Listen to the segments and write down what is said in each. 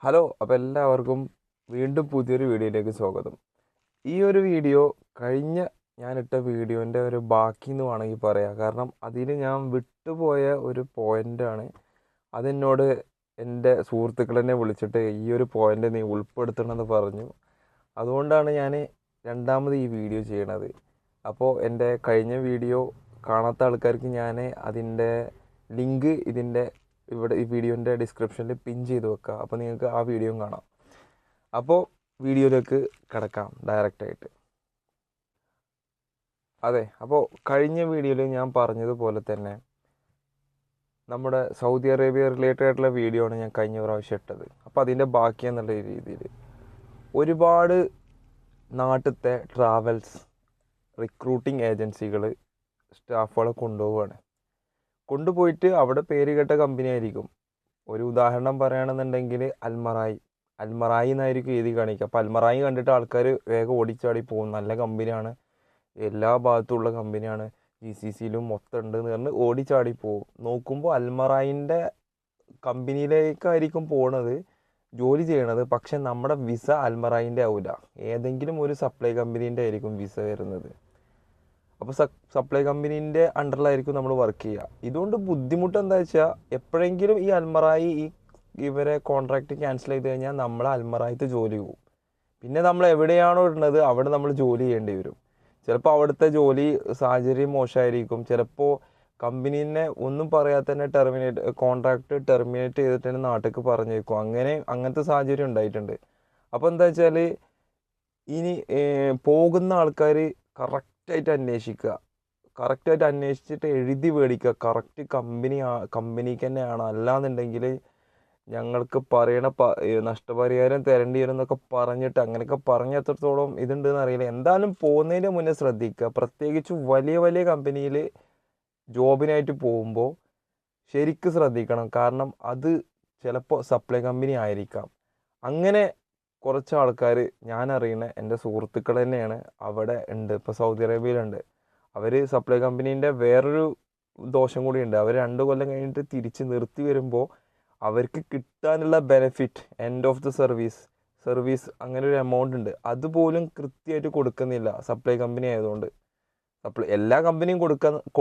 Hello, അപ്പോൾ എല്ലാവർക്കും വീണ്ടും പുതിയൊരു വീഡിയോയിലേക്ക് സ്വാഗതം. ഈ ഒരു വീഡിയോ ഞാനിട്ട വീഡിയോൻ്റെ ഒരു ബാക്കി എന്ന് വേണമെങ്കിൽ പറയാം. കാരണം അതിൽ ഞാൻ വിട്ടുപോയ ഒരു പോയിൻ്റാണ്. അതെന്നോട് എൻ്റെ സുഹൃത്തുക്കൾ എന്നെ വിളിച്ചിട്ട് ഈ ഒരു പോയിൻ്റ് നീ ഉൾപ്പെടുത്തണമെന്ന് പറഞ്ഞു. അതുകൊണ്ടാണ് ഞാൻ രണ്ടാമത് ഈ വീഡിയോ ചെയ്യണത്. അപ്പോൾ എൻ്റെ കഴിഞ്ഞ വീഡിയോ കാണാത്ത ആൾക്കാർക്ക് ഞാൻ അതിൻ്റെ ലിങ്ക് ഇവിടെ ഈ വീഡിയോൻ്റെ ഡിസ്ക്രിപ്ഷനിൽ പിൻ ചെയ്ത് വെക്കാം. അപ്പോൾ നിങ്ങൾക്ക് ആ വീഡിയോയും കാണാം. അപ്പോൾ വീഡിയോയിലേക്ക് കിടക്കാം ഡയറക്റ്റായിട്ട്. അതെ, അപ്പോൾ കഴിഞ്ഞ വീഡിയോയിൽ ഞാൻ പറഞ്ഞതുപോലെ തന്നെ നമ്മുടെ സൗദി അറേബ്യ റിലേറ്റഡ് ആയിട്ടുള്ള വീഡിയോ ആണ് ഞാൻ കഴിഞ്ഞ പ്രാവശ്യം ഇട്ടത്. അപ്പോൾ അതിൻ്റെ ബാക്കി എന്നുള്ള രീതിയിൽ ഒരുപാട് നാട്ടിലത്തെ ട്രാവൽസ് റിക്രൂട്ടിംഗ് ഏജൻസികൾ സ്റ്റാഫുകളെ കൊണ്ടുപോയിട്ട് അവിടെ പേര് കേട്ട കമ്പനി ആയിരിക്കും. ഒരു ഉദാഹരണം പറയുകയാണെന്നുണ്ടെങ്കിൽ അൽമറായി എന്നായിരിക്കും എഴുതി കാണിക്കുക. അപ്പോൾ അൽമറായി കണ്ടിട്ട് ആൾക്കാർ വേഗം ഓടിച്ചാടി പോകും. നല്ല കമ്പനിയാണ്, എല്ലാ ഭാഗത്തുള്ള കമ്പനിയാണ്, GCCയിലും മൊത്തം ഉണ്ട് എന്ന് പറഞ്ഞ് ഓടിച്ചാടി പോകും. നോക്കുമ്പോൾ അൽമറായിൻ്റെ കമ്പനിയിലേക്കായിരിക്കും പോണത്, ജോലി ചെയ്യണത്. പക്ഷെ നമ്മുടെ വിസ അൽമറായിൻ്റെ ആവില്ല, ഏതെങ്കിലും ഒരു സപ്ലൈ കമ്പനീൻ്റെ ആയിരിക്കും വിസ വരുന്നത്. അപ്പോൾ സപ്ലൈ കമ്പനീൻ്റെ അണ്ടറിലായിരിക്കും നമ്മൾ വർക്ക് ചെയ്യുക. ഇതുകൊണ്ട് ബുദ്ധിമുട്ട് എന്താ വെച്ചാൽ എപ്പോഴെങ്കിലും ഈ അൽമറായി ഇവരെ കോൺട്രാക്റ്റ് ക്യാൻസൽ ചെയ്ത് കഴിഞ്ഞാൽ നമ്മൾ അൽമറായിത്ത് ജോലി പോകും. പിന്നെ നമ്മൾ എവിടെയാണോ ഇടുന്നത് അവിടെ നമ്മൾ ജോലി ചെയ്യേണ്ടി വരും. ചിലപ്പോൾ അവിടുത്തെ ജോലി സാഹചര്യം മോശമായിരിക്കും. ചിലപ്പോൾ കമ്പനീനെ ഒന്നും പറയാതെ തന്നെ കോൺട്രാക്റ്റ് ടെർമിനേറ്റ് ചെയ്തിട്ട് തന്നെ നാട്ടിലേക്ക് പറഞ്ഞേക്കും. അങ്ങനത്തെ സാഹചര്യം ഉണ്ടായിട്ടുണ്ട്. അപ്പോൾ എന്താ വെച്ചാൽ ഇനി പോകുന്ന ആൾക്കാർ കറക്റ്റായിട്ട് അന്വേഷിച്ചിട്ട് എഴുതി മേടിക്കുക. കറക്റ്റ് കമ്പനിക്ക് തന്നെയാണ്. അല്ലാന്നുണ്ടെങ്കിൽ ഞങ്ങൾക്ക് പറയണ നഷ്ടപരിഹാരം തരേണ്ടി വരും എന്നൊക്കെ പറഞ്ഞിട്ട് അങ്ങനെയൊക്കെ പറഞ്ഞത്രത്തോളം ഇതുണ്ടെന്ന് അറിയില്ല. എന്തായാലും പോകുന്നതിന് മുന്നേ ശ്രദ്ധിക്കുക. പ്രത്യേകിച്ച് വലിയ വലിയ കമ്പനിയിൽ ജോബിനായിട്ട് പോകുമ്പോൾ ശരിക്കും ശ്രദ്ധിക്കണം. കാരണം അത് ചിലപ്പോൾ സപ്ലൈ കമ്പനി ആയിരിക്കാം. അങ്ങനെ കുറച്ച് ആൾക്കാർ ഞാൻ അറിയുന്ന എൻ്റെ സുഹൃത്തുക്കൾ തന്നെയാണ് അവിടെ ഉണ്ട്. ഇപ്പോൾ സൗദി അറേബ്യയിലുണ്ട്. അവർ സപ്ലൈ കമ്പനീൻ്റെ വേറൊരു ദോഷം കൂടിയുണ്ട്. അവർ 2 കൊല്ലം കഴിഞ്ഞിട്ട് തിരിച്ച് നിർത്തി വരുമ്പോൾ അവർക്ക് കിട്ടാനുള്ള benefit end of the service അങ്ങനെ ഒരു എമൗണ്ട് ഉണ്ട്. അതുപോലും കൃത്യമായിട്ട് കൊടുക്കുന്നില്ല സപ്ലൈ കമ്പനി ആയതുകൊണ്ട്. എല്ലാ കമ്പനിയും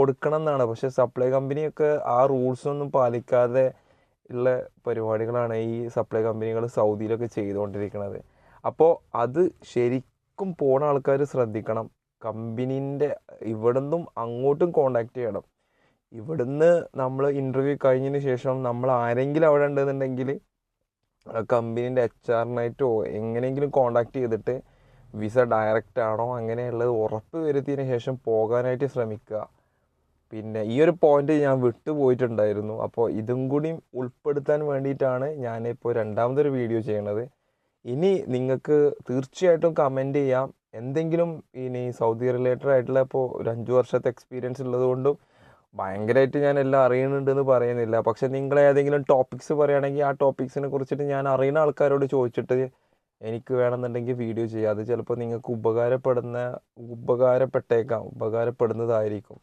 കൊടുക്കണം എന്നാണ്. പക്ഷേ സപ്ലൈ കമ്പനിയൊക്കെ ആ റൂൾസൊന്നും പാലിക്കാതെ ഉള്ള പരിപാടികളാണ് ഈ സപ്ലൈ കമ്പനികൾ സൗദിയിലൊക്കെ ചെയ്തുകൊണ്ടിരിക്കുന്നത്. അപ്പോൾ അത് ശരിക്കും പോണ ആൾക്കാർ ശ്രദ്ധിക്കണം. കമ്പനീൻ്റെ ഇവിടുന്നും അങ്ങോട്ടും കോണ്ടാക്ട് ചെയ്യണം. ഇവിടുന്ന് നമ്മൾ ഇൻ്റർവ്യൂ കഴിഞ്ഞതിന് ശേഷം നമ്മൾ ആരെങ്കിലും അവിടെ ഉണ്ടെന്നുണ്ടെങ്കിൽ കമ്പനീൻ്റെ HR-നായിട്ടോ എങ്ങനെയെങ്കിലും കോണ്ടാക്ട് ചെയ്തിട്ട് വിസ ഡയറക്റ്റ് ആണോ അങ്ങനെയുള്ളത് ഉറപ്പ് വരുത്തിയതിന് ശേഷം പോകാനായിട്ട് ശ്രമിക്കുക. പിന്നെ ഈ ഒരു പോയിന്റ് ഞാൻ വിട്ടുപോയിട്ടുണ്ടായിരുന്നു. അപ്പോൾ ഇതും കൂടി ഉൾപ്പെടുത്താൻ വേണ്ടിയിട്ടാണ് ഞാനിപ്പോൾ രണ്ടാമതൊരു വീഡിയോ ചെയ്യണത്. ഇനി നിങ്ങൾക്ക് തീർച്ചയായിട്ടും കമൻറ്റ് ചെയ്യാം. എന്തെങ്കിലും ഇനി സൗദി റിലേറ്റഡ് ആയിട്ടുള്ള ഇപ്പോൾ ഒരു 5 വർഷത്തെ എക്സ്പീരിയൻസ് ഉള്ളതുകൊണ്ടും ഭയങ്കരമായിട്ട് ഞാൻ എല്ലാം അറിയുന്നുണ്ടെന്ന് പറയുന്നില്ല. പക്ഷെ നിങ്ങൾ ഏതെങ്കിലും ടോപ്പിക്സ് പറയുകയാണെങ്കിൽ ആ ടോപ്പിക്സിനെ കുറിച്ചിട്ട് ഞാൻ അറിയുന്ന ആൾക്കാരോട് ചോദിച്ചിട്ട് എനിക്ക് വേണമെന്നുണ്ടെങ്കിൽ വീഡിയോ ചെയ്യാം. അത് ചിലപ്പോൾ നിങ്ങൾക്ക് ഉപകാരപ്പെടുന്നതായിരിക്കും.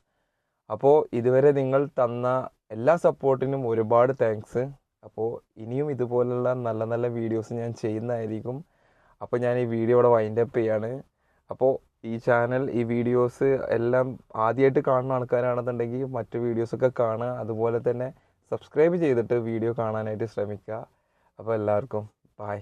അപ്പോൾ ഇതുവരെ നിങ്ങൾ തന്ന എല്ലാ സപ്പോർട്ടിനും ഒരുപാട് താങ്ക്സ്. അപ്പോൾ ഇനിയും ഇതുപോലുള്ള നല്ല നല്ല വീഡിയോസ് ഞാൻ ചെയ്യുന്നതായിരിക്കും. അപ്പോൾ ഞാൻ ഈ വീഡിയോ ഇവിടെ വൈൻഡപ്പ് ചെയ്യാണ്. അപ്പോൾ ഈ ചാനൽ ഈ വീഡിയോസ് എല്ലാം ആദ്യമായിട്ട് കാണുന്ന ആൾക്കാരാണെന്നുണ്ടെങ്കിൽ മറ്റു വീഡിയോസൊക്കെ കാണുക. അതുപോലെ തന്നെ സബ്സ്ക്രൈബ് ചെയ്തിട്ട് വീഡിയോ കാണാനായിട്ട് ശ്രമിക്കുക. അപ്പോൾ എല്ലാവർക്കും ബൈ.